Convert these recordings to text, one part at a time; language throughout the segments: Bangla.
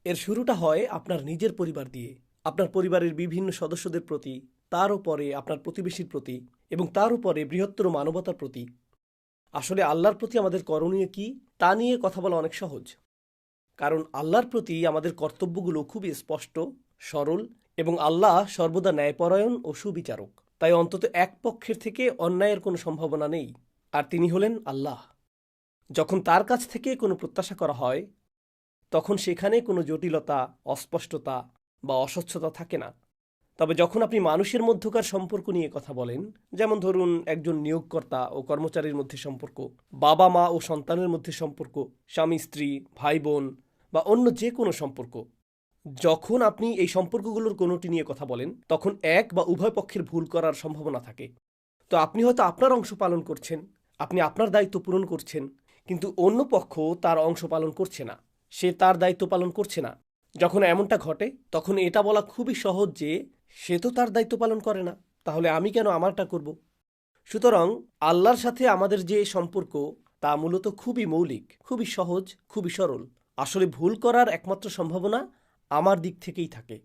এর শুরুটা হয় আপনার নিজের পরিবার দিয়ে, আপনার পরিবারের বিভিন্ন সদস্যদের প্রতি, তার উপরে আপনার প্রতিবেশীর প্রতি এবং তার উপরে বৃহত্তর মানবতার প্রতি। আসলে আল্লাহর প্রতি আমাদের করণীয় কি তা নিয়ে কথা বলা অনেক সহজ, কারণ আল্লাহর প্রতি আমাদের কর্তব্যগুলো খুবই স্পষ্ট, সরল এবং আল্লাহ সর্বদা ন্যায়পরায়ণ ও সুবিচারক। তাই অন্তত এক পক্ষের থেকে অন্যায়ের কোনো সম্ভাবনা নেই, আর তিনি হলেন আল্লাহ। যখন তার কাছ থেকে কোনো প্রত্যাশা করা হয় তখন সেখানে কোনো জটিলতা, অস্পষ্টতা বা অস্বচ্ছতা থাকে না। তবে যখন আপনি মানুষের মধ্যকার সম্পর্ক নিয়ে কথা বলেন, যেমন ধরুন একজন নিয়োগকর্তা ও কর্মচারীর মধ্যে সম্পর্ক, বাবা মা ও সন্তানের মধ্যে সম্পর্ক, স্বামী স্ত্রী, ভাই বোন বা অন্য যে কোনো সম্পর্ক, যখন আপনি এই সম্পর্কগুলোর কোনোটি নিয়ে কথা বলেন তখন এক বা উভয় পক্ষের ভুল করার সম্ভাবনা থাকে। তো আপনি হয়তো আপনার অংশ পালন করছেন, আপনি আপনার দায়িত্ব পূরণ করছেন, কিন্তু অন্য পক্ষ তার অংশ পালন করছে না, সে তার দায়িত্ব পালন করছে না। যখন এমনটা ঘটে তখন এটা বলা খুবই সহজ যে সে তো তার দায়িত্ব পালন করে না, তাহলে আমি কেন আমারটা করব। সুতরাং আল্লাহর সাথে আমাদের যে সম্পর্ক তা মূলত খুবই মৌলিক, খুবই সহজ, খুবই সরল। আসলে ভুল করার একমাত্র সম্ভাবনা আমার দিক থেকেই থাকে।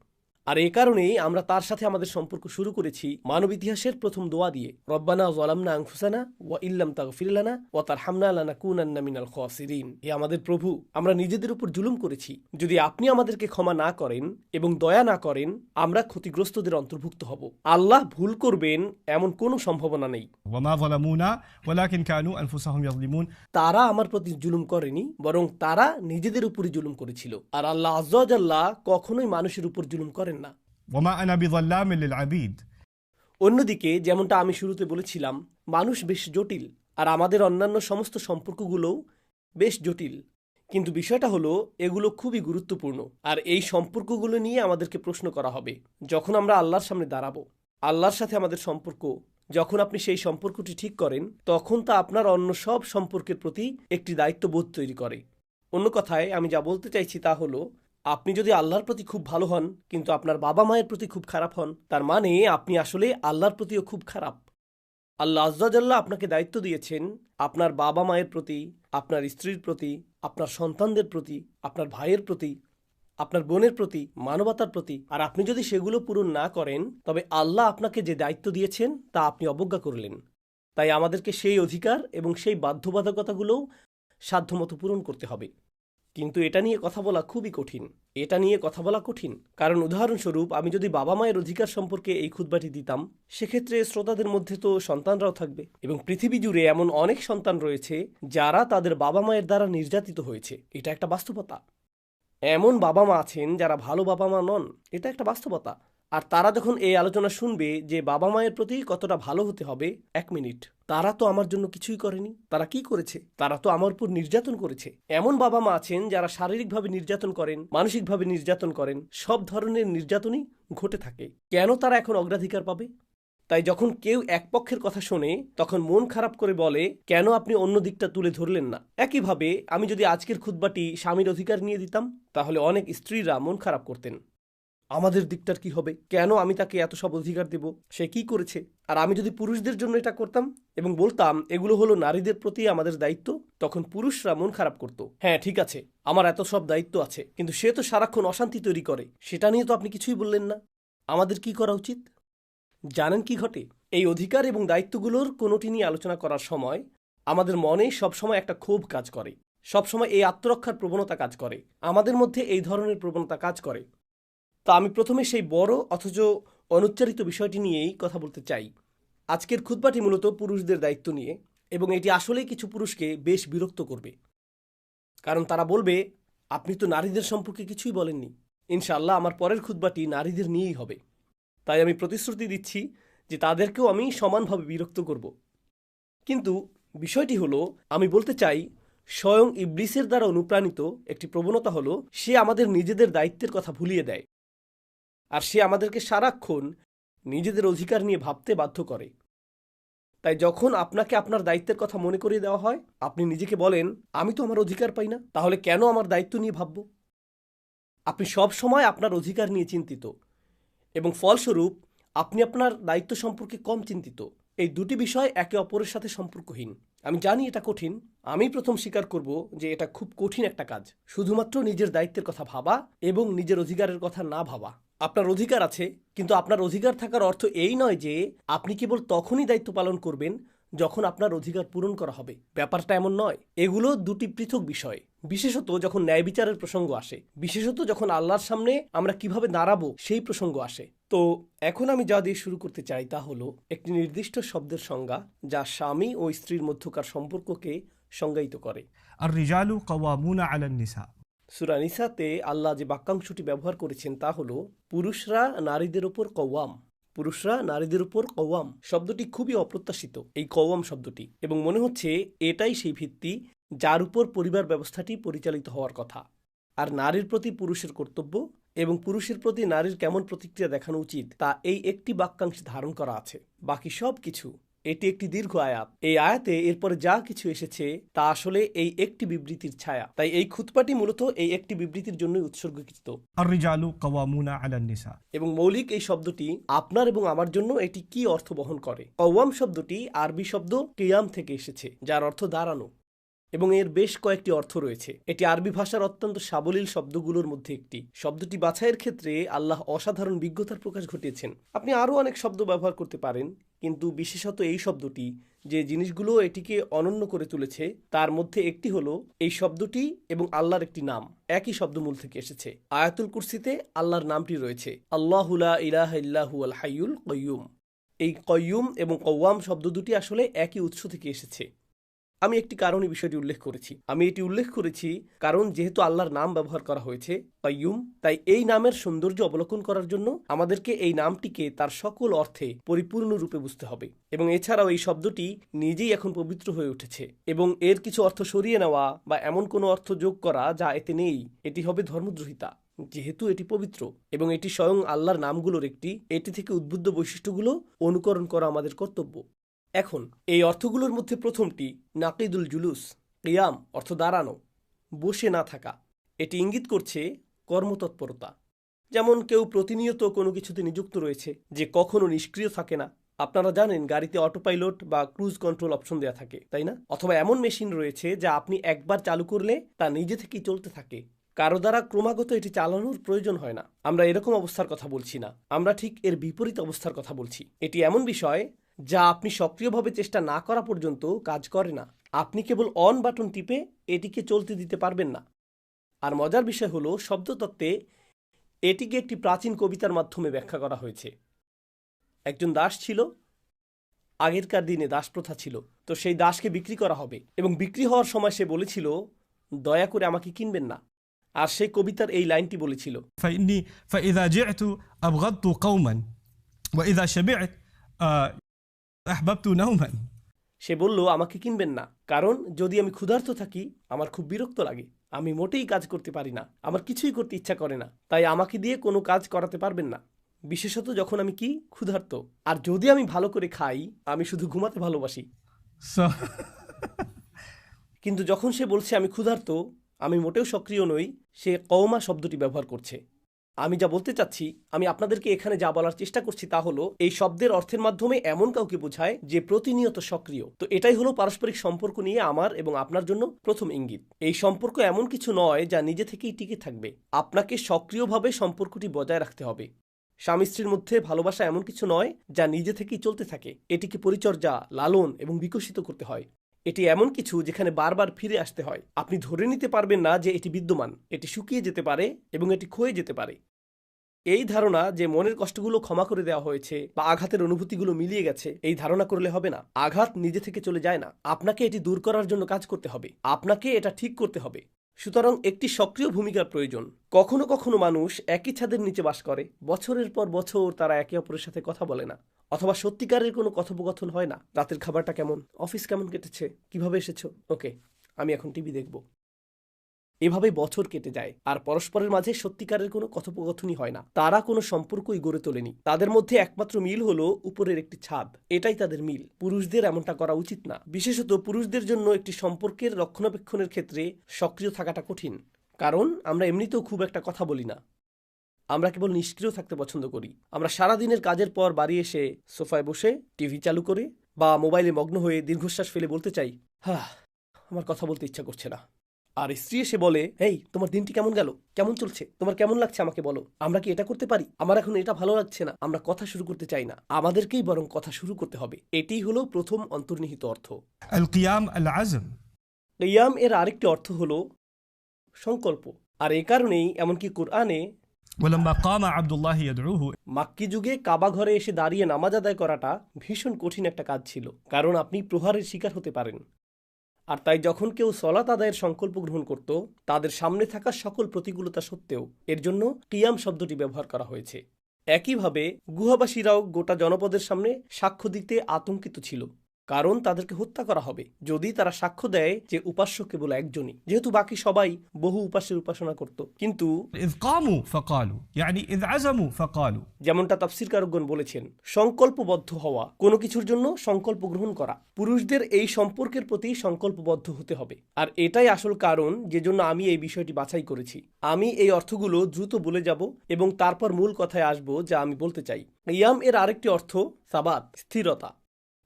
আর এ কারণেই আমরা তার সাথে আমাদের সম্পর্ক শুরু করেছি মানব ইতিহাসের প্রথম দোয়া দিয়ে, রব্বানা যালামনা আনফুসানা ওয়া ইল্লাম তাগফির লানা ওয়া তারহামনা লানাকুনান্না মিনাল খাসিরিন। হে আমাদের প্রভু, আমরা নিজেদের উপর জুলুম করেছি, যদি আপনি আমাদেরকে ক্ষমা না করেন এবং দয়া না করেন আমরা ক্ষতিগ্রস্তদের অন্তর্ভুক্ত হব। আল্লাহ ভুল করবেন এমন কোনো সম্ভাবনা নেই। وما ظلمونا ولكن كانوا أنفسهم يظلمون তারা আমার প্রতি জুলুম করেনি, বরং তারা নিজেদের উপরই জুলুম করেছিল। আর আল্লাহ আজ্জা ওয়া জাল্লা কখনোই মানুষের উপর জুলুম করেন না। وما أنا بظلام للعبيد। অন্যদিকে যেমনটা আমি শুরুতে বলেছিলাম, মানুষ বেশ জটিল, আর আমাদের অন্যান্য সমস্ত সম্পর্কগুলোও বেশ জটিল। কিন্তু বিষয়টা হলো এগুলো খুবই গুরুত্বপূর্ণ, আর এই সম্পর্কগুলো নিয়ে আমাদেরকে প্রশ্ন করা হবে যখন আমরা আল্লাহর সামনে দাঁড়াবো। আল্লাহর সাথে আমাদের সম্পর্ক, যখন আপনি সেই সম্পর্কটি ঠিক করেন তখন তা আপনার অন্য সব সম্পর্কের প্রতি একটি দায়িত্ববোধ তৈরি করে। অন্য কথায় আমি যা বলতে চাইছি তা হলো, আপনি যদি আল্লাহর প্রতি খুব ভালো হন কিন্তু আপনার বাবা মায়ের প্রতি খুব খারাপ হন, তার মানে আপনি আসলে আল্লাহর প্রতিও খুব খারাপ। আল্লাহ আজ্জা জাল্লা আপনাকে দায়িত্ব দিয়েছেন আপনার বাবা মায়ের প্রতি, আপনার স্ত্রীর প্রতি, আপনার সন্তানদের প্রতি, আপনার ভাইয়ের প্রতি, আপনার বোনের প্রতি, মানবতার প্রতি। আর আপনি যদি সেগুলো পূরণ না করেন তবে আল্লাহ আপনাকে যে দায়িত্ব দিয়েছেন তা আপনি অবজ্ঞা করলেন। তাই আমাদেরকে সেই অধিকার এবং সেই বাধ্যবাধকতাগুলোও সাধ্যমতো পূরণ করতে হবে। কিন্তু এটা নিয়ে কথা বলা খুবই কঠিন। এটা নিয়ে কথা বলা কঠিন কারণ উদাহরণস্বরূপ আমি যদি বাবা মায়ের অধিকার সম্পর্কে এই খুতবাটি দিতাম, সেক্ষেত্রে শ্রোতাদের মধ্যে তো সন্তানরাও থাকবে, এবং পৃথিবী জুড়ে এমন অনেক সন্তান রয়েছে যারা তাদের বাবা মায়ের দ্বারা নির্যাতিত হয়েছে। এটা একটা বাস্তবতা। এমন বাবা মা আছেন যারা ভালো বাবা মা নন, এটা একটা বাস্তবতা। আর তারা যখন এই আলোচনা শুনবে যে বাবা মায়ের প্রতি কতটা ভালো হতে হবে, এক মিনিট, তারা তো আমার জন্য কিছুই করেনি। তারা কি করেছে? তারা তো আমার উপর নির্যাতন করেছে। এমন বাবা মা আছেন যারা শারীরিকভাবে নির্যাতন করেন, মানসিকভাবে নির্যাতন করেন, সব ধরনের নির্যাতনই ঘটে থাকে। কেন তারা এখন অগ্রাধিকার পাবে? তাই যখন কেউ এক পক্ষের কথা শোনে তখন মন খারাপ করে বলে, কেন আপনি অন্য দিকটা তুলে ধরলেন না? একইভাবে আমি যদি আজকের খুতবাটি স্বামীর অধিকার নিয়ে দিতাম তাহলে অনেক স্ত্রীরা মন খারাপ করতেন। আমাদের দিকটার কি হবে? কেন আমি তাকে এত সব অধিকার দেব? সে কি করেছে? আর আমি যদি পুরুষদের জন্য এটা করতাম এবং বলতাম এগুলো হলো নারীদের প্রতি আমাদের দায়িত্ব, তখন পুরুষরা মন খারাপ করত। হ্যাঁ ঠিক আছে, আমার এত সব দায়িত্ব আছে, কিন্তু সে তো সারাক্ষণ অশান্তি তৈরি করে, সেটা নিয়ে তো আপনি কিছুই বললেন না। আমাদের কি করা উচিত? জানেন কি ঘটে? এই অধিকার এবং দায়িত্বগুলোর কোনোটি নিয়ে আলোচনা করার সময় আমাদের মনে সবসময় একটা ক্ষোভ কাজ করে, সবসময় এই আত্মরক্ষার প্রবণতা কাজ করে, আমাদের মধ্যে এই ধরনের প্রবণতা কাজ করে। তা আমি প্রথমে সেই বড় অথচ অনুচ্চারিত বিষয়টি নিয়েই কথা বলতে চাই। আজকের খুতবাটি মূলত পুরুষদের দায়িত্ব নিয়ে, এবং এটি আসলেই কিছু পুরুষকে বেশ বিরক্ত করবে, কারণ তারা বলবে আপনি তো নারীদের সম্পর্কে কিছুই বলেননি। ইনশাআল্লাহ আমার পরের খুতবাটি নারীদের নিয়েই হবে। তাই আমি প্রতিশ্রুতি দিচ্ছি যে তাদেরকেও আমি সমানভাবে বিরক্ত করব। কিন্তু বিষয়টি হলো, আমি বলতে চাই স্বয়ং ইবলিসের দ্বারা অনুপ্রাণিত একটি প্রবণতা হলো সে আমাদের নিজেদের দায়িত্বের কথা ভুলিয়ে দেয়, আর সে আমাদেরকে সারাক্ষণ নিজেদের অধিকার নিয়ে ভাবতে বাধ্য করে। তাই যখন আপনাকে আপনার দায়িত্বের কথা মনে করিয়ে দেওয়া হয় আপনি নিজেকে বলেন, আমি তো আমার অধিকার পাই না, তাহলে কেন আমার দায়িত্ব নিয়ে ভাবব? আপনি সব সময় আপনার অধিকার নিয়ে চিন্তিত, এবং ফলস্বরূপ আপনি আপনার দায়িত্ব সম্পর্কে কম চিন্তিত। এই দুটি বিষয় একে অপরের সাথে সম্পর্কহীন। আমি জানি এটা কঠিন। আমি প্রথম স্বীকার করব যে এটা খুব কঠিন একটা কাজ। শুধুমাত্র নিজের দায়িত্বের কথা ভাবা এবং নিজের অধিকারের কথা না ভাবা। আপনার অধিকার আছে, কিন্তু আপনার অধিকার থাকার অর্থ এই নয় যে আপনি কেবল তখনই দায়িত্ব পালন করবেন যখন আপনার অধিকার পূরণ করা হবে। ব্যাপারটা এমন নয়। এগুলো দুটি পৃথক বিষয়। বিশেষত যখন ন্যায় বিচারের প্রসঙ্গ আসে, বিশেষত যখন আল্লাহর সামনে আমরা কিভাবে দাঁড়াবো সেই প্রসঙ্গ আসে। তো এখন আমি যা দিয়ে শুরু করতে চাই তা হলো একটি নির্দিষ্ট শব্দের সংজ্ঞা যা স্বামী ও স্ত্রীর মধ্যকার সম্পর্ককে সংজ্ঞায়িত করে। الرجال قوامون على النساء. সূরা নিসাতে আল্লাহ যে বাক্যাংশটি ব্যবহার করেছেন তা হলো পুরুষরা নারীদের উপর কওয়াম। পুরুষরা নারীদের উপর কওয়াম শব্দটি খুবই অপ্রত্যাশিত, এই কওয়াম শব্দটি, এবং মনে হচ্ছে এটাই সেই ভিত্তি যার উপর পরিবার ব্যবস্থাটি পরিচালিত হওয়ার কথা। আর নারীর প্রতি পুরুষের কর্তব্য এবং পুরুষের প্রতি নারীর কেমন প্রতিক্রিয়া দেখানো উচিত তা এই একটি বাক্যাংশে ধারণ করা আছে। বাকি সব কিছু, এটি একটি দীর্ঘ আয়াত। এই আয়াতে এরপরে যা কিছু এসেছে তা আসলে এই একটি বিবৃতির ছায়া। তাই এই খুতবাটি মূলত এই একটি বিবৃতির জন্যই উৎসর্গীকৃত। الرجال قوامون على النساء. এবং মৌলিক এই শব্দটি আপনার এবং আমার জন্য এটি কি অর্থ বহন করে। কওয়াম শব্দটি আরবি শব্দ কিয়াম থেকে এসেছে, যার অর্থ দাঁড়ানো, এবং এর বেশ কয়েকটি অর্থ রয়েছে। এটি আরবি ভাষার অত্যন্ত সাবলীল শব্দগুলোর মধ্যে একটি। শব্দটি বাছাইয়ের ক্ষেত্রে আল্লাহ অসাধারণ বিজ্ঞতার প্রকাশ ঘটিয়েছেন। আপনি আরও অনেক শব্দ ব্যবহার করতে পারেন, কিন্তু বিশেষত এই শব্দটি যে জিনিসগুলো এটিকে অনন্য করে তুলেছে তার মধ্যে একটি হলো এই শব্দটি এবং আল্লাহর একটি নাম একই শব্দমূল থেকে এসেছে। আয়াতুল কুরসিতে আল্লাহর নামটি রয়েছে আল্লাহু লা ইলাহা ইল্লাহু আল হাইয়ুল কাইয়ুম। এই কাইয়ুম এবং কওয়াম শব্দ দুটি আসলে একই উৎস থেকে এসেছে। আমি একটি কারণে বিষয়টি উল্লেখ করেছি। আমি এটি উল্লেখ করেছি কারণ যেহেতু আল্লাহর নাম ব্যবহার করা হয়েছে কাইয়ুম, তাই এই নামের সৌন্দর্য অবলোকন করার জন্য আমাদেরকে এই নামটিকে তার সকল অর্থে পরিপূর্ণরূপে বুঝতে হবে। এবং এছাড়াও এই শব্দটি নিজেই এখন পবিত্র হয়ে উঠেছে, এবং এর কিছু অর্থ সরিয়ে নেওয়া বা এমন কোনো অর্থ যোগ করা যা এতে নেই, এটি হবে ধর্মদ্রোহিতা। যেহেতু এটি পবিত্র এবং এটি স্বয়ং আল্লাহর নামগুলোর একটি, এটি থেকে উদ্বুদ্ধ বৈশিষ্ট্যগুলো অনুকরণ করা আমাদের কর্তব্য। এখন এই অর্থগুলোর মধ্যে প্রথমটি নাকিদুল জুলুস, কিয়াম অর্থ দাঁড়ানো, বসে না থাকা। এটি ইঙ্গিত করছে কর্মতৎপরতা। যেমন কেউ প্রতিনিয়ত কোনো কিছুতে নিযুক্ত রয়েছে যে কখনো নিষ্ক্রিয় থাকে না। আপনারা জানেন গাড়িতে অটো পাইলট বা ক্রুজ কন্ট্রোল অপশন দেওয়া থাকে, তাই না? অথবা এমন মেশিন রয়েছে যা আপনি একবার চালু করলে তা নিজে থেকেই চলতে থাকে, কারো দ্বারা ক্রমাগত এটি চালানোর প্রয়োজন হয় না। আমরা এরকম অবস্থার কথা বলছি না, আমরা ঠিক এর বিপরীত অবস্থার কথা বলছি। এটি এমন বিষয় যা আপনি সক্রিয়ভাবে চেষ্টা না করা পর্যন্ত কাজ করে না। আপনি কেবল অন বাটন টিপে এটিকে চলতে দিতে পারবেন না। আর মজার বিষয় হলো শব্দতত্ত্বে এটিকে একটি প্রাচীন কবিতার মাধ্যমে ব্যাখ্যা করা হয়েছে। একজন দাস ছিল, আগেরকার দিনে দাস প্রথা ছিল, তো সেই দাসকে বিক্রি করা হবে এবং বিক্রি হওয়ার সময় সে বলেছিল দয়া করে আমাকে কিনবেন না। আর সেই কবিতার এই লাইনটি বলেছিল فإني فإذا جعت أبغضت قوما وإذا شبعت أحببت نوما. সে বলল আমাকে কিনবেন না, কারণ যদি আমি ক্ষুধার্ত থাকি আমার খুব বিরক্ত লাগে, আমি মোটেই কাজ করতে পারি না, আমার কিছুই করতে ইচ্ছা করে না, তাই আমাকে দিয়ে কোনো কাজ করাতে পারবেন না, বিশেষত যখন আমি কি ক্ষুধার্ত। আর যদি আমি ভালো করে খাই, আমি শুধু ঘুমাতে ভালোবাসি। So কিন্তু যখন সে বলছে আমি ক্ষুধার্ত, আমি মোটেও সক্রিয় নই, সে কওমা শব্দটি ব্যবহার করছে। আমি যা বলতে চাচ্ছি, আমি আপনাদেরকে এখানে যা বলার চেষ্টা করছি তা হলো এই শব্দের অর্থের মাধ্যমে এমন কাউকে বোঝায় যে প্রতিনিয়ত সক্রিয়। তো এটাই হলো পারস্পরিক সম্পর্ক নিয়ে আমার এবং আপনার জন্য প্রথম ইঙ্গিত। এই সম্পর্ক এমন কিছু নয় যা নিজে থেকেই টিকে থাকবে, আপনাকে সক্রিয়ভাবে সম্পর্কটি বজায় রাখতে হবে। স্বামী স্ত্রীর মধ্যে ভালোবাসা এমন কিছু নয় যা নিজে থেকেই চলতে থাকে, এটিকে পরিচর্যা, লালন এবং বিকশিত করতে হয়। এটি এমন কিছু যেখানে বারবার ফিরে আসতে হয়। আপনি ধরে নিতে পারবেন না যে এটি বিদ্যমান, এটি শুকিয়ে যেতে পারে এবং এটি ক্ষয়ে যেতে পারে। এই ধারণা যে মনের কষ্টগুলো ক্ষমা করে দেওয়া হয়েছে বা আঘাতের অনুভূতিগুলো মিলিয়ে গেছে, এই ধারণা করলে হবে না। আঘাত নিজে থেকে চলে যায় না, আপনাকে এটি দূর করার জন্য কাজ করতে হবে, আপনাকে এটা ঠিক করতে হবে। সুতরাং একটি সক্রিয় ভূমিকার প্রয়োজন। কখনো কখনো মানুষ একই ছাদের নিচে বাস করে, বছরের পর বছর তারা একে অপরের সাথে কথা বলে না, অথবা সত্যিকারের কোনো কথোপকথন হয় না। রাতের খাবারটা কেমন, অফিস কেমন কেটেছে, কিভাবে এসেছো, ওকে আমি এখন টিভি দেখব। এভাবে বছর কেটে যায় আর পরস্পরের মাঝে সত্যিকারের কোনো কথোপকথনই হয় না। তারা কোনো সম্পর্কই গড়ে তোলেনি। তাদের মধ্যে একমাত্র মিল হলো উপরের একটি ছাদ, এটাই তাদের মিল। পুরুষদের এমনটা করা উচিত না। বিশেষত পুরুষদের জন্য একটি সম্পর্কের রক্ষণাবেক্ষণের ক্ষেত্রে সক্রিয় থাকাটা কঠিন, কারণ আমরা এমনিতেও খুব একটা কথা বলি না। আমরা কেবল নিষ্ক্রিয় থাকতে পছন্দ করি। আমরা সারাদিনের কাজের পর বাড়ি এসে সোফায় বসে টিভি চালু করে বা মোবাইলে মগ্ন হয়ে দীর্ঘশ্বাস ফেলে বলতে চাই, হ্যাঁ, আমার কথা বলতে ইচ্ছা করছে না। আর স্ত্রী এসে বলে, এই তোমার দিনটি কেমন গেল, কেমন চলছে, তোমার কেমন লাগছে আমাকে বলো, আমরা কি এটা করতে পারি, আমার এখন এটা ভালো লাগছে না, আমরা কথা শুরু করতে চাই না, আমাদেরকেই বরং কথা শুরু করতে হবে। এটাই হলো প্রথম অন্তর্নিহিত অর্থ। القيام العزم. কিয়াম এর আরেকটি অর্থ হলো সংকল্প। আর এই কারণেই এমনকি কোরআনে ولما قام عبد الله يدعوه মাক্কি যুগে কাবা ঘরে এসে দাঁড়িয়ে নামাজ আদায় করাটা ভীষণ কঠিন একটা কাজ ছিল, কারণ আপনি প্রহারের শিকার হতে পারেন। আর তাই যখন কেউ সলাত আদায়ের সংকল্প গ্রহণ করত, তাদের সামনে থাকা সকল প্রতিকূলতা সত্ত্বেও এর জন্য কিয়াম শব্দটি ব্যবহার করা হয়েছে। একইভাবে গুহাবাসীরাও গোটা জনপদের সামনে সাক্ষ্য দিতে আতঙ্কিত ছিল, কারণ তাদেরকে হত্যা করা হবে যদি তারা সাক্ষ্য দেয় যে উপাস্য কেবল একজনই, যেহেতু বাকি সবাই বহু উপাস্যের উপাসনা করত। কিন্তু إذ قاموا فقالوا يعني إذ عزموا فقالوا. যেমনটা তাফসীরকারকগণ বলেছেন, সংকল্পবদ্ধ হওয়া, কোনো কিছুর জন্য সংকল্প গ্রহণ করা, পুরুষদের এই সম্পর্কের প্রতি সংকল্পবদ্ধ হতে হবে। আর এটাই আসল কারণ যে জন্য আমি এই বিষয়টি বাছাই করেছি। আমি এই অর্থগুলো দ্রুত বলে যাব এবং তারপর মূল কথায় আসব যা আমি বলতে চাই। কিয়াম এর আরেকটি অর্থ সাবাত, স্থিরতা।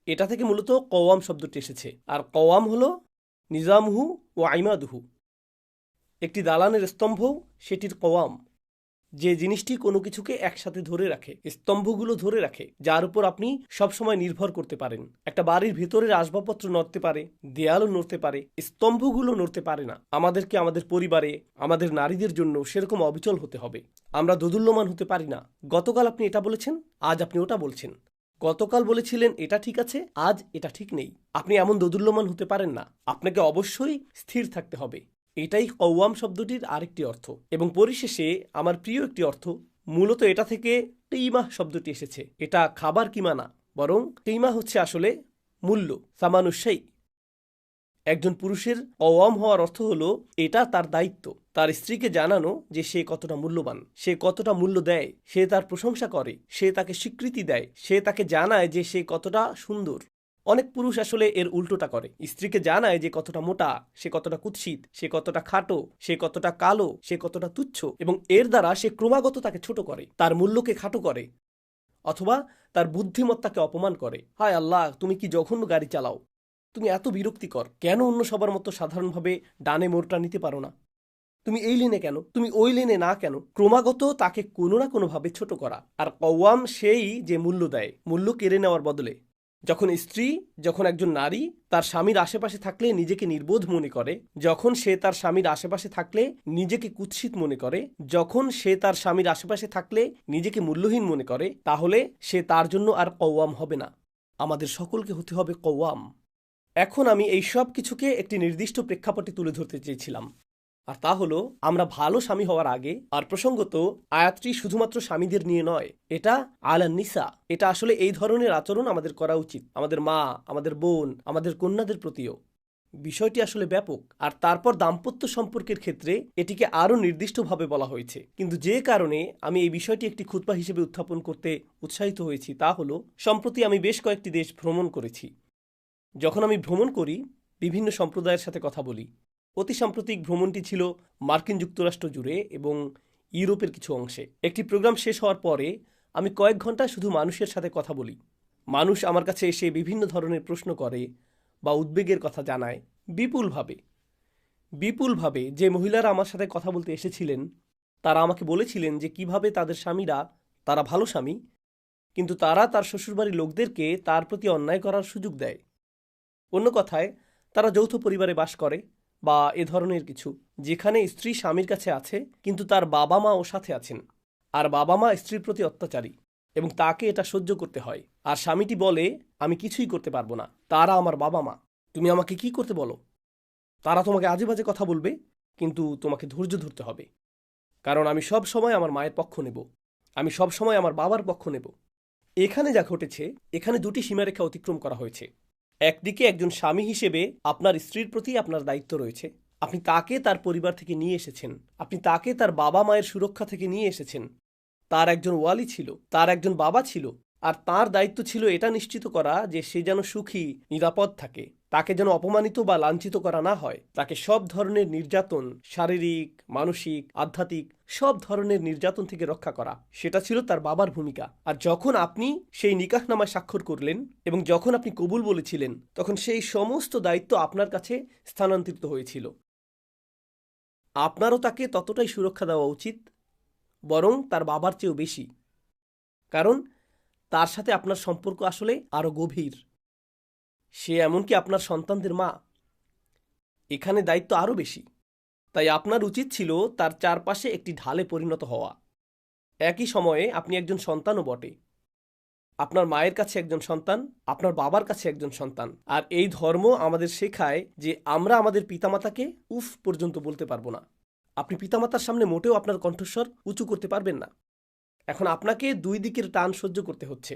এটা থেকে মূলত কওয়াম শব্দটি এসেছে। আর কওয়াম হলো নিজামহু ও আইমাদুহু, একটি দালানের স্তম্ভ সেটির কওয়াম, যে জিনিসটি কোনো কিছুকে একসাথে ধরে রাখে, স্তম্ভগুলো ধরে রাখে, যার উপর আপনি সবসময় নির্ভর করতে পারেন। একটা বাড়ির ভেতরের আসবাবপত্র নড়তে পারে, দেয়ালও নড়তে পারে, স্তম্ভগুলো নড়তে পারে না। আমাদেরকে আমাদের পরিবারে, আমাদের নারীদের জন্য সেরকম অবিচল হতে হবে। আমরা দোদুল্যমান হতে পারি না। গতকাল আপনি এটা বলেছেন, আজ আপনি ওটা বলছেন। গতকাল বলেছিলেন এটা ঠিক আছে, আজ এটা ঠিক নেই। আপনি এমন দোদুল্যমান হতে পারেন না। আপনাকে অবশ্যই স্থির থাকতে হবে। এটাই কওয়াম শব্দটির আরেকটি অর্থ। এবং পরিশেষে আমার প্রিয় একটি অর্থ, মূলত এটা থেকে কিমাহ শব্দটি এসেছে। এটা খাবার কিমা না, বরং কিমা হচ্ছে আসলে মূল্য, সামানুশাই। একজন পুরুষের কওয়াম হওয়ার অর্থ হলো এটা তার দায়িত্ব, তার স্ত্রীকে জানানো যে সে কতটা মূল্যবান, সে কতটা মূল্য দেয়, সে তার প্রশংসা করে, সে তাকে স্বীকৃতি দেয়, সে তাকে জানায় যে সে কতটা সুন্দর। অনেক পুরুষ আসলে এর উল্টোটা করে, স্ত্রীকে জানায় যে কতটা মোটা, সে কতটা কুৎসিত, সে কতটা খাটো, সে কতটা কালো, সে কতটা তুচ্ছ, এবং এর দ্বারা সে ক্রমাগত তাকে ছোট করে, তার মূল্যকে খাটো করে, অথবা তার বুদ্ধিমত্তাকে অপমান করে। হায় আল্লাহ, তুমি কি জঘন্য গাড়ি চালাও, তুমি এত বিরক্তিকর, কেন অন্য সবার মতো সাধারণভাবে ডানে মোড়টা নিতে পারো না, তুমি এই লেনে কেন, তুমি ওই লেনে না কেন, ক্রমাগত তাকে কোনো না কোনোভাবে ছোট করা। আর কওয়াম সেই যে মূল্য দেয়, মূল্য কেড়ে নেওয়ার বদলে। যখন একজন নারী তার স্বামীর আশেপাশে থাকলে নিজেকে নির্বোধ মনে করে, যখন সে তার স্বামীর আশেপাশে থাকলে নিজেকে কুৎসিত মনে করে, যখন সে তার স্বামীর আশেপাশে থাকলে নিজেকে মূল্যহীন মনে করে, তাহলে সে তার জন্য আর কওয়াম হবে না। আমাদের সকলকে হতে হবে কওয়াম। এখন আমি এই সব কিছুকে একটি নির্দিষ্ট প্রেক্ষাপটে তুলে ধরতে চেয়েছিলাম, আর তা হলো আমরা ভালো স্বামী হওয়ার আগে। আর প্রসঙ্গত আয়াতটি শুধুমাত্র স্বামীদের নিয়ে নয়, এটা আলান নিসা। এটা আসলে এই ধরনের আচরণ আমাদের করা উচিত আমাদের মা, আমাদের বোন, আমাদের কন্যাদের প্রতিও। বিষয়টি আসলে ব্যাপক। আর তারপর দাম্পত্য সম্পর্কের ক্ষেত্রে এটিকে আরও নির্দিষ্টভাবে বলা হয়েছে। কিন্তু যে কারণে আমি এই বিষয়টি একটি খুতবা হিসেবে উত্থাপন করতে উৎসাহিত হয়েছি তা হলো, সম্প্রতি আমি বেশ কয়েকটি দেশ ভ্রমণ করেছি। যখন আমি ভ্রমণ করি, বিভিন্ন সম্প্রদায়ের সাথে কথা বলি। অতি সাম্প্রতিক ভ্রমণটি ছিল মার্কিন যুক্তরাষ্ট্র জুড়ে এবং ইউরোপের কিছু অংশে। একটি প্রোগ্রাম শেষ হওয়ার পরে আমি কয়েক ঘন্টা শুধু মানুষের সাথে কথা বলি। মানুষ আমার কাছে এসে বিভিন্ন ধরনের প্রশ্ন করে বা উদ্বেগের কথা জানায় বিপুলভাবে। যে মহিলারা আমার সাথে কথা বলতে এসেছিলেন তারা আমাকে বলেছিলেন যে কিভাবে তাদের স্বামীরা, তারা ভালো স্বামী, কিন্তু তারা তার শ্বশুরবাড়ির লোকদেরকে তার প্রতি অন্যায় করার সুযোগ দেয়। অন্য কথায়, তারা যৌথ পরিবারে বাস করে বা এ ধরনের কিছু, যেখানে স্ত্রী স্বামীর কাছে আছে কিন্তু তার বাবা মা ওর সাথে আছেন, আর বাবা মা স্ত্রীর প্রতি অত্যাচারী এবং তাকে এটা সহ্য করতে হয়। আর স্বামীটি বলে, আমি কিছুই করতে পারবো না, তারা আমার বাবা মা, তুমি আমাকে কি করতে বলো। তারা তোমাকে আজে বাজে কথা বলবে, কিন্তু তোমাকে ধৈর্য ধরতে হবে, কারণ আমি সব সময় আমার মায়ের পক্ষ নেব, আমি সব সময় আমার বাবার পক্ষ নেব। এখানে যা ঘটেছে, এখানে দুটি সীমারেখা অতিক্রম করা হয়েছে। একদিকে একজন স্বামী হিসেবে আপনার স্ত্রীর প্রতি আপনার দায়িত্ব রয়েছে। আপনি তাকে তার পরিবার থেকে নিয়ে এসেছেন, আপনি তাকে তার বাবা মায়ের সুরক্ষা থেকে নিয়ে এসেছেন। তার একজন ওয়ালি ছিল, তার একজন বাবা ছিল, আর তার দায়িত্ব ছিল এটা নিশ্চিত করা যে সে যেন সুখী, নিরাপদ থাকে। তাকে যেন অপমানিত বা লাঞ্ছিত করা না হয়, তাকে সব ধরনের নির্যাতন, শারীরিক, মানসিক, আধ্যাত্মিক সব ধরনের নির্যাতন থেকে রক্ষা করা, সেটা ছিল তার বাবার ভূমিকা। আর যখন আপনি সেই নিকাহনামায় স্বাক্ষর করলেন এবং যখন আপনি কবুল বলেছিলেন, তখন সেই সমস্ত দায়িত্ব আপনার কাছে স্থানান্তরিত হয়েছিল। আপনারও তাকে ততটাই সুরক্ষা দেওয়া উচিত, বরং তার বাবার চেয়েও বেশি, কারণ তার সাথে আপনার সম্পর্ক আসলে আরও গভীর। সে এমনকি আপনার সন্তানদের মা। এখানে দায়িত্ব আরও বেশি। তাই আপনার উচিত ছিল তার চারপাশে একটি ঢালে পরিণত হওয়া। একই সময়ে আপনি একজন সন্তানও বটে। আপনার মায়ের কাছে একজন সন্তান, আপনার বাবার কাছে একজন সন্তান। আর এই ধর্ম আমাদের শেখায় যে আমরা আমাদের পিতামাতাকে উফ পর্যন্ত বলতে পারবো না। আপনি পিতামাতার সামনে মোটেও আপনার কণ্ঠস্বর উঁচু করতে পারবেন না। এখন আপনাকে দুই দিকের টান সহ্য করতে হচ্ছে।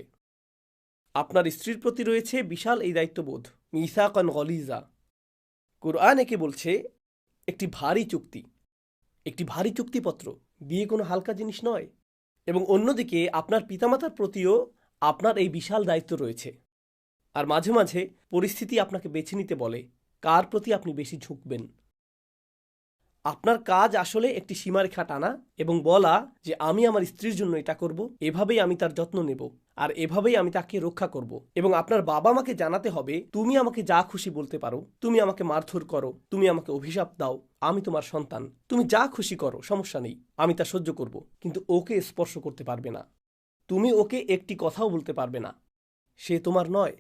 আপনার স্ত্রীর প্রতি রয়েছে বিশাল এই দায়িত্ববোধ, মিসাকান গলিজা। কুরআন একে বলছে একটি ভারী চুক্তি, একটি ভারী চুক্তিপত্র। বিয়ে কোনো হালকা জিনিস নয়। এবং অন্যদিকে আপনার পিতামাতার প্রতিও আপনার এই বিশাল দায়িত্ব রয়েছে। আর মাঝে মাঝে পরিস্থিতি আপনাকে বেছে নিতে বলে কার প্রতি আপনি বেশি ঝুঁকবেন। আপনার কাজ আসলে একটি সীমারেখা টানা এবং বলা যে আমি আমার স্ত্রীর জন্য এটা করব, এভাবেই আমি তার যত্ন নেব, আর এভাবেই আমি তাকে রক্ষা করব। এবং আপনার বাবা মাকে জানাতে হবে তুমি আমাকে যা খুশি বলতে পারো, তুমি আমাকে মারধর করো, তুমি আমাকে অভিশাপ দাও, আমি তোমার সন্তান, তুমি যা খুশি করো, সমস্যা নেই, আমি তা সহ্য করব, কিন্তু ওকে স্পর্শ করতে পারবে না। তুমি ওকে একটি কথাও বলতে পারবে না। সে তোমার নয়,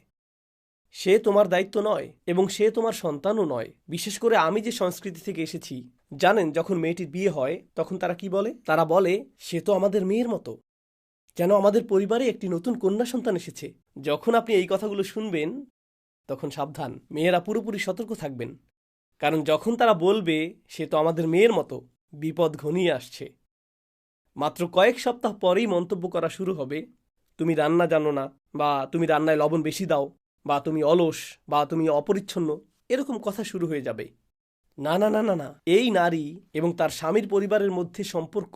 সে তোমার দায়িত্ব নয়, এবং সে তোমার সন্তানও নয়। বিশেষ করে আমি যে সংস্কৃতি থেকে এসেছি, জানেন যখন মেয়েটির বিয়ে হয় তখন তারা কি বলে? তারা বলে সে তো আমাদের মেয়ের মতো, যেন আমাদের পরিবারে একটি নতুন কন্যা সন্তান এসেছে। যখন আপনি এই কথাগুলো শুনবেন তখন সাবধান, মেয়েরা পুরোপুরি সতর্ক থাকবেন। কারণ যখন তারা বলবে সে তো আমাদের মেয়ের মতো, বিপদ ঘনিয়ে আসছে। মাত্র কয়েক সপ্তাহ পরেই মন্তব্য করা শুরু হবে তুমি রান্না জানো না, বা তুমি রান্নায় লবণ বেশি দাও, বা তুমি অলস, বা তুমি অপরিচ্ছন্ন, এরকম কথা শুরু হয়ে যাবে। না না না না না, এই নারী এবং তার স্বামীর পরিবারের মধ্যে সম্পর্ক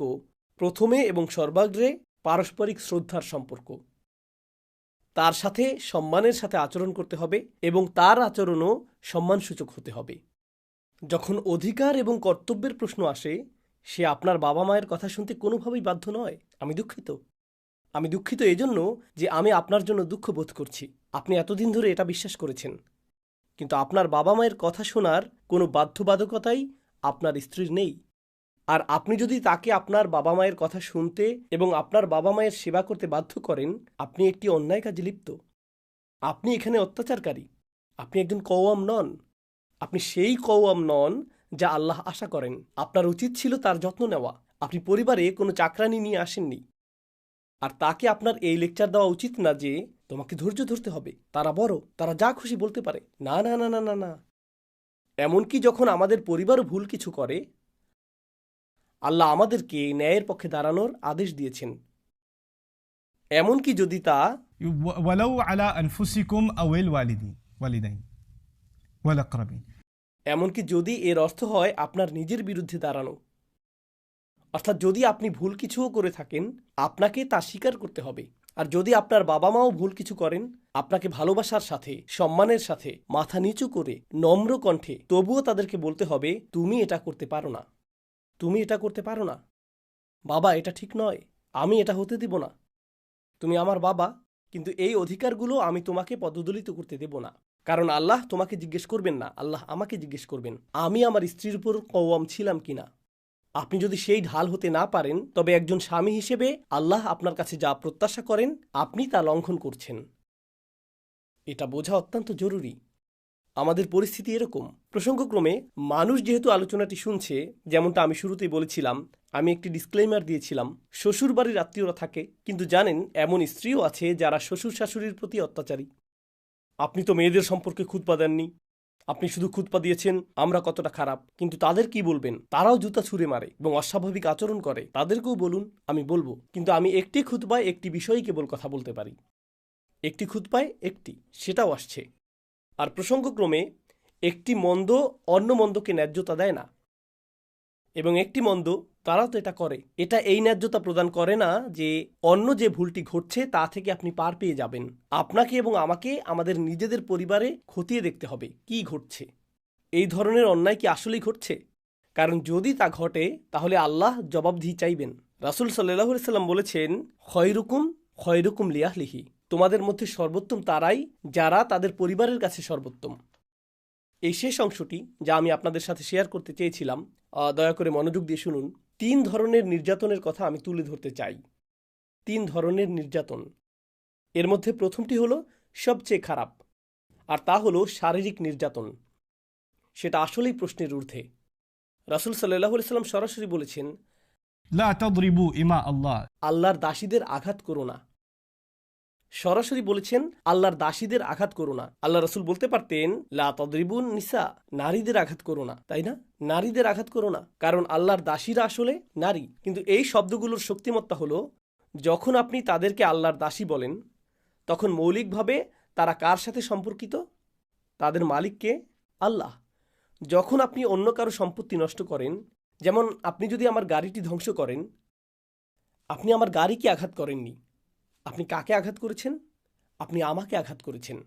প্রথমে এবং সর্বাগ্রে পারস্পরিক শ্রদ্ধার সম্পর্ক। তার সাথে সম্মানের সাথে আচরণ করতে হবে এবং তার আচরণও সম্মানসূচক হতে হবে। যখন অধিকার এবং কর্তব্যের প্রশ্ন আসে, সে আপনার বাবা মায়ের কথা শুনতে কোনোভাবেই বাধ্য নয়। আমি দুঃখিত এজন্য যে আমি আপনার জন্য দুঃখ বোধ করছি। আপনি এতদিন ধরে এটা বিশ্বাস করেছেন, কিন্তু আপনার বাবা মায়ের কথা শোনার কোনো বাধ্যবাধকতাই আপনার স্ত্রীর নেই। আর আপনি যদি তাকে আপনার বাবা মায়ের কথা শুনতে এবং আপনার বাবা মায়ের সেবা করতে বাধ্য করেন, আপনি একটি অন্যায় কাজে লিপ্ত। আপনি এখানে অত্যাচারকারী। আপনি একজন কওয়াম নন। আপনি সেই কওয়াম নন যা আল্লাহ আশা করেন। আপনার উচিত ছিল তার যত্ন নেওয়া। আপনি পরিবারে কোনো চাকরানি নিয়ে আসেননি। আর তাকে আপনার এই লেকচার দেওয়া উচিত না যে তোমাকে ধৈর্য ধরতে হবে, তারা বড়, তারা যা খুশি বলতে পারে। না না না না না না। এমনকি যখন আমাদের পরিবারও ভুল কিছু করে, আল্লাহ আমাদেরকে ন্যায়ের পক্ষে দাঁড়ানোর আদেশ দিয়েছেন। এমনকি যদি তা ولو على أنفسكم أو والدين والأقربين। এমনকি যদি এর অর্থ হয় আপনার নিজের বিরুদ্ধে দাঁড়ানো, অর্থাৎ যদি আপনি ভুল কিছুও করে থাকেন, আপনাকে তা স্বীকার করতে হবে। আর যদি আপনার বাবা মাও ভুল কিছু করেন, আপনাকে ভালোবাসার সাথে, সম্মানের সাথে, মাথা নিচু করে, নম্র কণ্ঠে তবুও তাদেরকে বলতে হবে তুমি এটা করতে পারো না, তুমি এটা করতে পারো না, বাবা এটা ঠিক নয়, আমি এটা হতে দিব না। তুমি আমার বাবা, কিন্তু এই অধিকারগুলো আমি তোমাকে পদদলিত করতে দেব না। কারণ আল্লাহ তোমাকে জিজ্ঞেস করবেন না, আল্লাহ আমাকে জিজ্ঞেস করবেন আমি আমার স্ত্রীর উপর কওয়াম ছিলাম কিনা। আপনি যদি সেই ঢাল হতে না পারেন, তবে একজন স্বামী হিসেবে আল্লাহ আপনার কাছে যা প্রত্যাশা করেন আপনি তা লঙ্ঘন করছেন। এটা বোঝা অত্যন্ত জরুরি। আমাদের পরিস্থিতি এরকম। প্রসঙ্গক্রমে মানুষ যেহেতু আলোচনাটি শুনছে, যেমনটা আমি শুরুতেই বলেছিলাম, আমি একটি ডিসক্লেইমার দিয়েছিলাম, শ্বশুর বাড়ির আত্মীয়রা থাকে, কিন্তু জানেন এমন স্ত্রীও আছে যারা শ্বশুর শাশুড়ির প্রতি অত্যাচারী। আপনি তো মেয়েদের সম্পর্কে খুতবা দেননি, আপনি শুধু খুতবা দিয়েছেন আমরা কতটা খারাপ। কিন্তু তাদের কি বলবেন? তারাও জুতা ছুঁড়ে মারে এবং অস্বাভাবিক আচরণ করে। তাদেরকেও বলুন, আমি বলবো। কিন্তু আমি একটি খুতবায় একটি বিষয়ে কেবল কথা বলতে পারি। একটি খুতবায় একটি, সেটাও আসছে। আর প্রসঙ্গক্রমে একটি মন্দ অন্য মন্দকে ন্যায্যতা দেয় না। এবং একটি মন্দ, তারাও তো এটা করে। এটা এই ন্যায্যতা প্রদান করে না যে অন্য যে ভুলটি ঘটছে তা থেকে আপনি পার পেয়ে যাবেন। আপনাকে এবং আমাকে আমাদের নিজেদের পরিবারে খতিয়ে দেখতে হবে কি ঘটছে। এই ধরনের অন্যায় কি আসলেই ঘটছে? কারণ যদি তা ঘটে তাহলে আল্লাহ জবাবদিহি চাইবেন। রাসূল সাল্লাল্লাহু আলাইহি সাল্লাম বলেছেন, খয়রুকুম খয়রুকুম লিয়াহলিহি, তোমাদের মধ্যে সর্বোত্তম তারাই যারা তাদের পরিবারের কাছে সর্বোত্তম। এই শেষ অংশটি যা আমি আপনাদের সাথে শেয়ার করতে চেয়েছিলাম, দয়া করে মনোযোগ দিয়ে শুনুন। 3 ধরনের নির্যাতনের কথা আমি তুলে ধরতে চাই। 3 ধরনের নির্যাতন। এর মধ্যে প্রথমটি হলো সবচেয়ে খারাপ, আর তা হলো শারীরিক নির্যাতন। সেটা আসলেই প্রশ্নের ঊর্ধ্বে। রাসূল সাল্লাল্লাহু আলাইহি সাল্লাম সরাসরি বলেছেন, لا تضربوا إماء الله. আল্লাহর দাসীদের আঘাত করো না। সরাসরি বলেছেন, আল্লাহর দাসীদের আঘাত করো না। আল্লাহ রাসূল বলতে পারতেন, লা তাদরিবুন নিসা, নারীদের আঘাত করো না, তাই না? নারীদের আঘাত করো না, কারণ আল্লাহর দাসীরা আসলে নারী। কিন্তু এই শব্দগুলোর শক্তিমত্তা হলো, যখন আপনি তাদেরকে আল্লাহর দাসী বলেন, তখন মৌলিকভাবে তারা কার সাথে সম্পর্কিত? তাদের মালিককে, আল্লাহ। যখন আপনি অন্য কারো সম্পত্তি নষ্ট করেন, যেমন আপনি যদি আমার গাড়িটি ধ্বংস করেন, আপনি আমার গাড়িকে আঘাত করেননি। আপনি কাকে আঘাত করেছেন? আপনি আমাকে আঘাত করেছেন।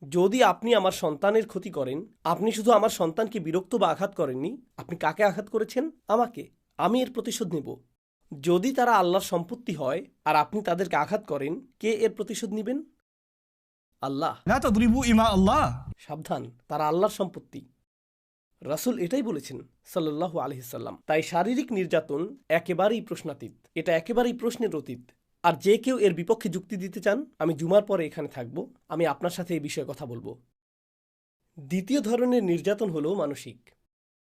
যদি আপনি আমার সন্তানের ক্ষতি করেন, আপনি শুধু আমার সন্তানকে বিরক্ত বা আঘাত করেননি, আপনি কাকে আঘাত করেছেন? আমাকে। আমি এর প্রতিশোধ নেব। যদি তারা আল্লাহর সম্পত্তি হয় আর আপনি তাদেরকে আঘাত করেন, কে এর প্রতিশোধ নেবেন? আল্লাহ। لا تضربوا إماء الله. সাবধান, তারা আল্লাহর সম্পত্তি। রাসূল এটাই বলেছেন সাল্লাল্লাহু আলাইহি সাল্লাম। তাই শারীরিক নির্যাতন একেবারেই প্রশ্নাতীত, এটা একেবারেই প্রশ্নের অতীত। আর যে কেউ এর বিপক্ষে যুক্তি দিতে চান, আমি জুমার পরে এখানে থাকব, আমি আপনার সাথে এই বিষয়ে কথা বলবো। দ্বিতীয় ধরনের নির্যাতন হলো মানসিক।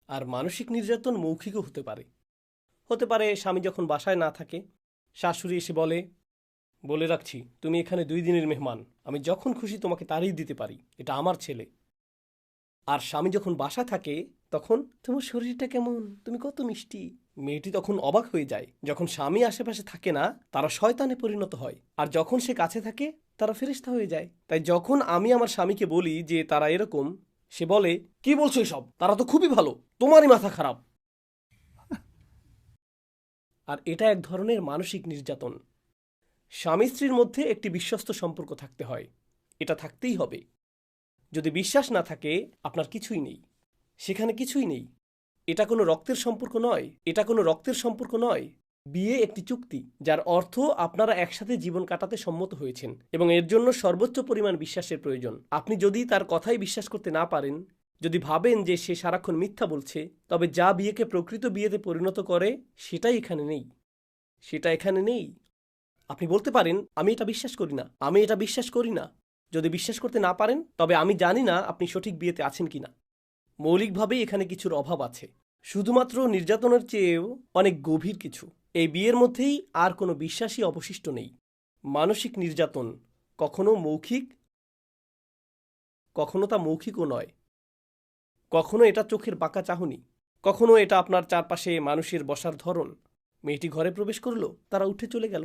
আর মানসিক নির্যাতন মৌখিকও হতে পারে। হতে পারে স্বামী যখন বাসায় না থাকে, শাশুড়ি এসে বলে রাখছি, তুমি এখানে 2 দিনের মেহমান, আমি যখন খুশি তোমাকে তাড়িয়ে দিতে পারি, এটা আমার ছেলে। আর স্বামী যখন বাসা থাকে তখন, তোমার শরীরটা কেমন, তুমি কত মিষ্টি। মেয়েটি তখন অবাক হয়ে যায়। যখন স্বামী আশেপাশে থাকে না, তারা শয়তানে পরিণত হয়, আর যখন সে কাছে থাকে তারা ফেরেশতা হয়ে যায়। তাই যখন আমি আমার স্বামীকে বলি যে তারা এরকম, সে বলে, কি বলছো এসব, তারা তো খুবই ভালো, তোমারই মাথা খারাপ। আর এটা এক ধরনের মানসিক নির্যাতন। স্বামী স্ত্রীর মধ্যে একটি বিশ্বস্ত সম্পর্ক থাকতে হয়, এটা থাকতেই হবে। যদি বিশ্বাস না থাকে, আপনার কিছুই নেই, সেখানে কিছুই নেই। এটা কোনো রক্তের সম্পর্ক নয়, এটা কোনো রক্তের সম্পর্ক নয়। বিয়ে একটি চুক্তি, যার অর্থ আপনারা একসাথে জীবন কাটাতে সম্মত হয়েছেন, এবং এর জন্য সর্বোচ্চ পরিমাণ বিশ্বাসের প্রয়োজন। আপনি যদি তার কথাই বিশ্বাস করতে না পারেন, যদি ভাবেন যে সে সারাক্ষণ মিথ্যা বলছে, তবে যা বিয়েকে প্রকৃত বিয়েতে পরিণত করে সেটাই এখানে নেই, সেটা এখানে নেই। আপনি বলতে পারেন, আমি এটা বিশ্বাস করি না, আমি এটা বিশ্বাস করি না। যদি বিশ্বাস করতে না পারেন, তবে আমি জানি না আপনি সঠিক বিয়েতে আছেন কিনা। মৌলিকভাবেই এখানে কিছুর অভাব আছে, শুধুমাত্র নির্যাতনের চেয়েও অনেক গভীর কিছু। এই বিয়ের মধ্যেই আর কোনো বিশ্বাসই অবশিষ্ট নেই। মানসিক নির্যাতন কখনো মৌখিক, কখনো তা মৌখিকও নয়। কখনো এটা চোখের বাঁকা চাহনি, কখনো এটা আপনার চারপাশে মানুষের বসার ধরন। মেয়েটি ঘরে প্রবেশ করলো, তারা উঠে চলে গেল।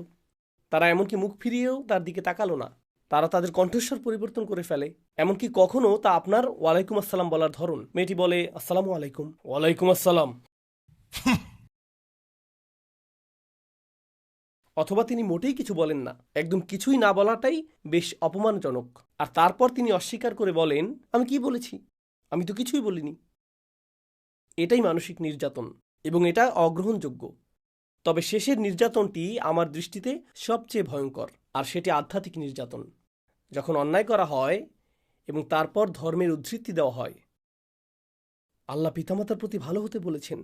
তারা এমনকি মুখ ফিরিয়েও তার দিকে তাকালো না। তারা তাদের কণ্ঠস্বর পরিবর্তন করে ফেলে। এমনকি কখনো তা আপনার ওয়ালাইকুম আসসালাম বলার ধরন। মেয়েটি বলে, আসসালামু আলাইকুম। ওয়ালাইকুম আসসালাম। অথবা তিনি মোটেই কিছু বলেন না। একদম কিছুই না বলাটাই বেশ অপমানজনক। আর তারপর তিনি অস্বীকার করে বলেন, আমি কি বলেছি, আমি তো কিছুই বলিনি। এটাই মানসিক নির্যাতন, এবং এটা অগ্রহণযোগ্য। তবে শেষের নির্যাতনটি আমার দৃষ্টিতে সবচেয়ে ভয়ঙ্কর, আর সেটি আধ্যাত্মিক নির্যাতন। যখন অন্যায় করা হয় এবং তারপর ধর্মের উদ্ধৃতি দেওয়া হয়। আল্লাহ পিতামাতার প্রতি ভালো হতে বলেছেন।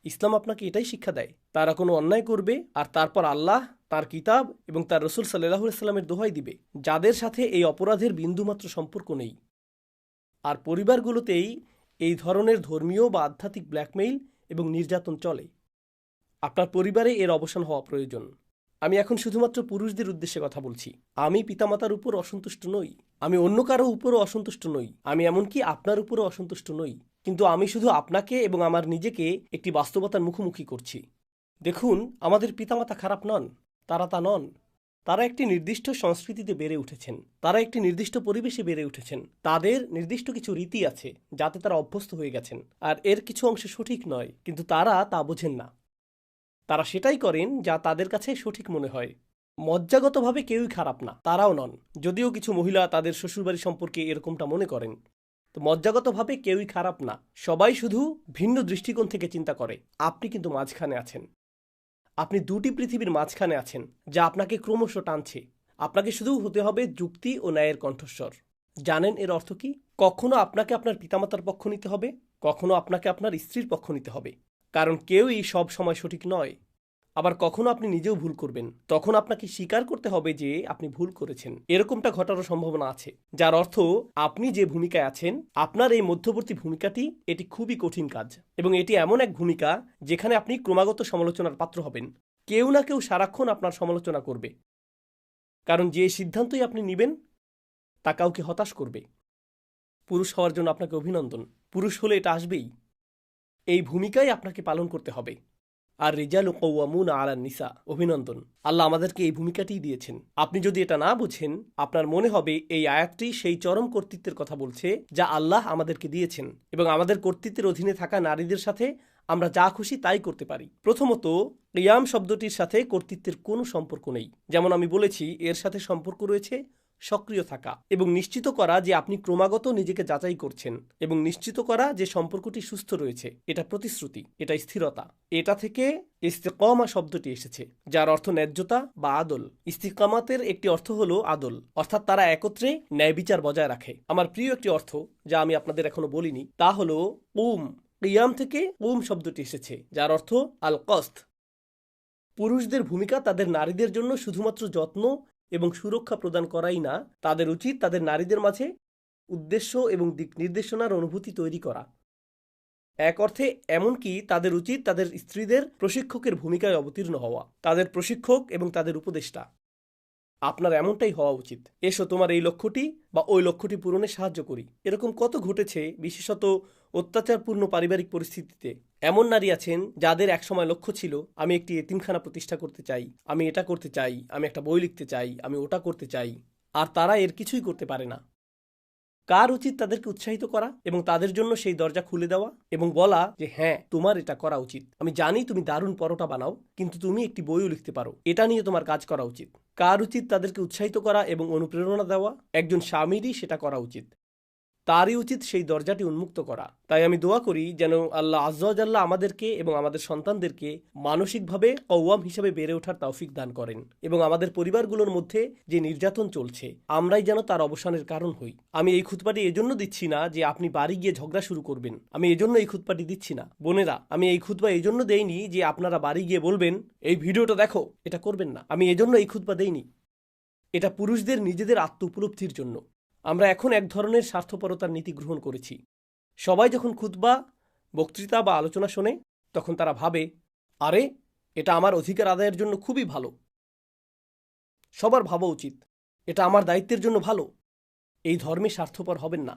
ইসলাম আপনাকে এটাই শিক্ষা দেয়। তারা কোনো অন্যায় করবে আর তারপর আল্লাহ, তার কিতাব এবং তার রসুল সাল্লাল্লাহু আলাইহি সাল্লামের দোহাই দিবে, যাদের সাথে এই অপরাধের বিন্দুমাত্র সম্পর্ক নেই। আর পরিবারগুলোতেই এই ধরনের ধর্মীয় বা আধ্যাত্মিক ব্ল্যাকমেইল এবং নির্যাতন চলে। আপনার পরিবারে এর অবসান হওয়া প্রয়োজন। আমি এখন শুধুমাত্র পুরুষদের উদ্দেশ্যে কথা বলছি। আমি পিতামাতার উপর অসন্তুষ্ট নই, আমি অন্য কারো উপরও অসন্তুষ্ট নই, আমি এমনকি আপনার উপরও অসন্তুষ্ট নই। কিন্তু আমি শুধু আপনাকে এবং আমার নিজেকে একটি বাস্তবতার মুখোমুখি করছি। দেখুন, আমাদের পিতামাতা খারাপ নন, তারা তা নন। তারা একটি নির্দিষ্ট সংস্কৃতিতে বেড়ে উঠেছেন, তারা একটি নির্দিষ্ট পরিবেশে বেড়ে উঠেছেন, তাদের নির্দিষ্ট কিছু রীতি আছে যাতে তারা অভ্যস্ত হয়ে গেছেন, আর এর কিছু অংশ সঠিক নয়, কিন্তু তারা তা বোঝেন না। তারা সেটাই করেন যা তাদের কাছে সঠিক মনে হয়। মজ্জাগতভাবে কেউই খারাপ না, তারাও নন, যদিও কিছু মহিলা তাদের শ্বশুরবাড়ি সম্পর্কে এরকমটা মনে করেন। তো মজ্জাগতভাবে কেউই খারাপ না, সবাই শুধু ভিন্ন দৃষ্টিকোণ থেকে চিন্তা করে। আপনি কিন্তু মাঝখানে আছেন, আপনি দুটি পৃথিবীর মাঝখানে আছেন, যা আপনাকে ক্রমশ টানছে। আপনাকে শুধু হতে হবে যুক্তি ও ন্যায়ের কণ্ঠস্বর। জানেন এর অর্থ কি? কখনো আপনাকে আপনার পিতামাতার পক্ষ নিতে হবে, কখনো আপনাকে আপনার স্ত্রীর পক্ষ নিতে হবে, কারণ কেউই সব সময় সঠিক নয়। আবার কখনো আপনি নিজেও ভুল করবেন, তখন আপনাকে স্বীকার করতে হবে যে আপনি ভুল করেছেন। এরকমটা ঘটারও সম্ভাবনা আছে, যার অর্থ আপনি যে ভূমিকায় আছেন, আপনার এই মধ্যবর্তী ভূমিকাটি, এটি খুবই কঠিন কাজ, এবং এটি এমন এক ভূমিকা যেখানে আপনি ক্রমাগত সমালোচনার পাত্র হবেন। কেউ না কেউ সারাক্ষণ আপনার সমালোচনা করবে, কারণ যে সিদ্ধান্তই আপনি নেবেন তা কাউকে হতাশ করবে। পুরুষ হওয়ার জন্য আপনাকে অভিনন্দন। পুরুষ হলে এটা আসবেই। এই ভূমিকাই আপনাকে পালন করতে হবে। আর রিজালু কওয়ামুনা আলান নিসা, অভিনন্দন, আল্লাহ আমাদেরকে এই ভূমিকাটিই দিয়েছেন। আপনি যদি এটা না বুঝেন, আপনার মনে হবে এই আয়াতটি সেই চরম কর্তৃত্বের কথা বলছে যা আল্লাহ আমাদেরকে দিয়েছেন, এবং আমাদের কর্তৃত্বের অধীনে থাকা নারীদের সাথে আমরা যা খুশি তাই করতে পারি। প্রথমত, কিয়াম শব্দটির সাথে কর্তৃত্বের কোনো সম্পর্ক নেই। যেমন আমি বলেছি, এর সাথে সম্পর্ক রয়েছে সক্রিয় থাকা এবং নিশ্চিত করা যে আপনি ক্রমাগত নিজেকে যাচাই করছেন, এবং নিশ্চিত করা যে সম্পর্কটি সুস্থ রয়েছে। এটা প্রতিশ্রুতি, এটা স্থিরতা। এটা থেকে ইস্তিকামা শব্দটি এসেছে, যার অর্থ ন্যায্যতা বা আদল। ইস্তিকামাতের একটি অর্থ হলো আদল, অর্থাৎ তারা একত্রে ন্যায় বিচার বজায় রাখে। আমার প্রিয় একটি অর্থ যা আমি আপনাদের এখনো বলিনি, তা হলো কুম। কিয়াম থেকে কুম শব্দটি এসেছে, যার অর্থ আল কস্ত। পুরুষদের ভূমিকা তাদের নারীদের জন্য শুধুমাত্র যত্ন এবং সুরক্ষা প্রদান করাই না, তাদের উচিত তাদের নারীদের মাঝে উদ্দেশ্য এবং দিক নির্দেশনার অনুভূতি তৈরি করা। এক অর্থে এমনকি তাদের উচিত তাদের স্ত্রীদের প্রশিক্ষকের ভূমিকায় অবতীর্ণ হওয়া, তাদের প্রশিক্ষক এবং তাদের উপদেষ্টা। আপনার এমনটাই হওয়া উচিত। এসো তোমার এই লক্ষ্যটি বা ওই লক্ষ্যটি পূরণে সাহায্য করি। এরকম কত ঘটেছে, বিশেষত অত্যাচারপূর্ণ পারিবারিক পরিস্থিতিতে। এমন নারী আছেন যাদের একসময় লক্ষ্য ছিল, আমি একটি এতিমখানা প্রতিষ্ঠা করতে চাই, আমি এটা করতে চাই, আমি একটা বই লিখতে চাই, আমি ওটা করতে চাই, আর তারা এর কিছুই করতে পারে না। কার উচিত তাদেরকে উৎসাহিত করা এবং তাদের জন্য সেই দরজা খুলে দেওয়া এবং বলা যে হ্যাঁ, তোমার এটা করা উচিত। আমি জানি তুমি দারুণ পরোটা বানাও, কিন্তু তুমি একটি বইও লিখতে পারো, এটা নিয়ে তোমার কাজ করা উচিত। কার উচিত তাদেরকে উৎসাহিত করা এবং অনুপ্রেরণা দেওয়া? একজন স্বামীরই সেটা করা উচিত। তারই উচিত সেই দরজাটি উন্মুক্ত করা। তাই আমি দোয়া করি যেন আল্লাহ আজ্জা ওয়া জাল্লা আমাদেরকে এবং আমাদের সন্তানদেরকে মানসিকভাবে কওয়াম হিসেবে বেড়ে ওঠার তৌফিক দান করেন, এবং আমাদের পরিবারগুলোর মধ্যে যে নির্যাতন চলছে, আমরাই যেন তার অবসানের কারণ হই। আমি এই খুতবাটি এজন্য দিচ্ছি না যে আপনি বাড়ি গিয়ে ঝগড়া শুরু করবেন। আমি এজন্য এই খুতবাটি দিচ্ছি না। বোনেরা, আমি এই খুতবা এজন্য দেইনি যে আপনারা বাড়ি গিয়ে বলবেন এই ভিডিওটা দেখো। এটা করবেন না। আমি এজন্য এই খুতবা দেইনি। এটা পুরুষদের নিজেদের আত্ম উপলব্ধির জন্য। আমরা এখন এক ধরনের স্বার্থপরতার নীতি গ্রহণ করেছি। সবাই যখন খুতবা, বক্তৃতা বা আলোচনা শোনে, তখন তারা ভাবে, আরে এটা আমার অধিকার আদায়ের জন্য খুবই ভালো, সবার ভাবা উচিত, এটা আমার দায়িত্বের জন্য ভালো। এই ধর্মে স্বার্থপর হবেন না।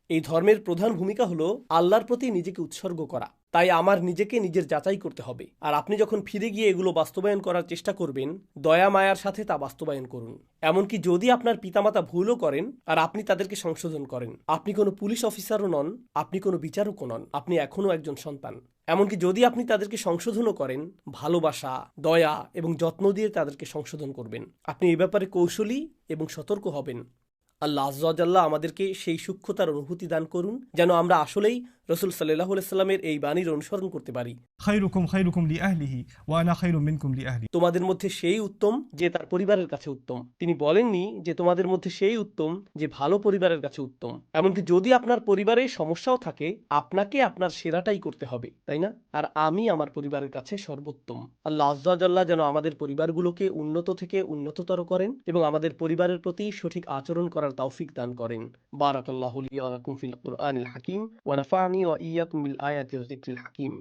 এই ধর্মের প্রধান ভূমিকা হলো আল্লাহর প্রতি নিজেকে উৎসর্গ করা। তাই আমার নিজেকে নিজের যাচাই করতে হবে। আর আপনি যখন ফিরে গিয়ে এগুলো বাস্তবায়ন করার চেষ্টা করবেন, দয়া মায়ার সাথে তা বাস্তবায়ন করুন। এমনকি যদি আপনার পিতামাতা ভুলও করেন আর আপনি তাদেরকে সংশোধন করেন, আপনি কোনো পুলিশ অফিসারও নন, আপনি কোনো বিচারকও নন, আপনি এখনও একজন সন্তান। এমনকি যদি আপনি তাদেরকে সংশোধনও করেন, ভালোবাসা, দয়া এবং যত্ন দিয়ে তাদেরকে সংশোধন করবেন। আপনি এ ব্যাপারে কৌশলী এবং সতর্ক হবেন। আল্লাহ আজ্জা ওয়া জাল্লা আমাদেরকে সেই সূক্ষ্মতার অনুভূতি দান করুন যেন আমরা আসলেই রাসূল সাল্লাল্লাহু আলাইহি সাল্লামের এই বাণীর অনুসরণ করতে পারি। خيركم خيركم لأهله وأنا خير منكم لأهلي। তোমাদের মধ্যে সেই উত্তম যে তার পরিবারের কাছে উত্তম। তিনি বলেননি যে তোমাদের মধ্যে সেই উত্তম যে ভালো পরিবারের কাছে উত্তম। এমনকি যদি আপনার পরিবারে সমস্যাও থাকে, আপনাকে আপনার সেরাটাই করতে হবে, তাই না? আর আমি আমার পরিবারের কাছে সর্বোত্তম। আল্লাহ আজ্জা ওয়া জাল্লা যেন আমাদের পরিবারগুলোকে উন্নত থেকে উন্নততর করেন এবং আমাদের পরিবারের প্রতি সঠিক আচরণ করার তৌফিক দান করেন। বারাকাল্লাহু লি ওয়া লাকুম ফিল কুরআনিল হাকিম ওয়া নাফা'নি ওয়া ইয়্যাকুম বিল আয়াতি ওয়াজ যিকরিল হাকিম।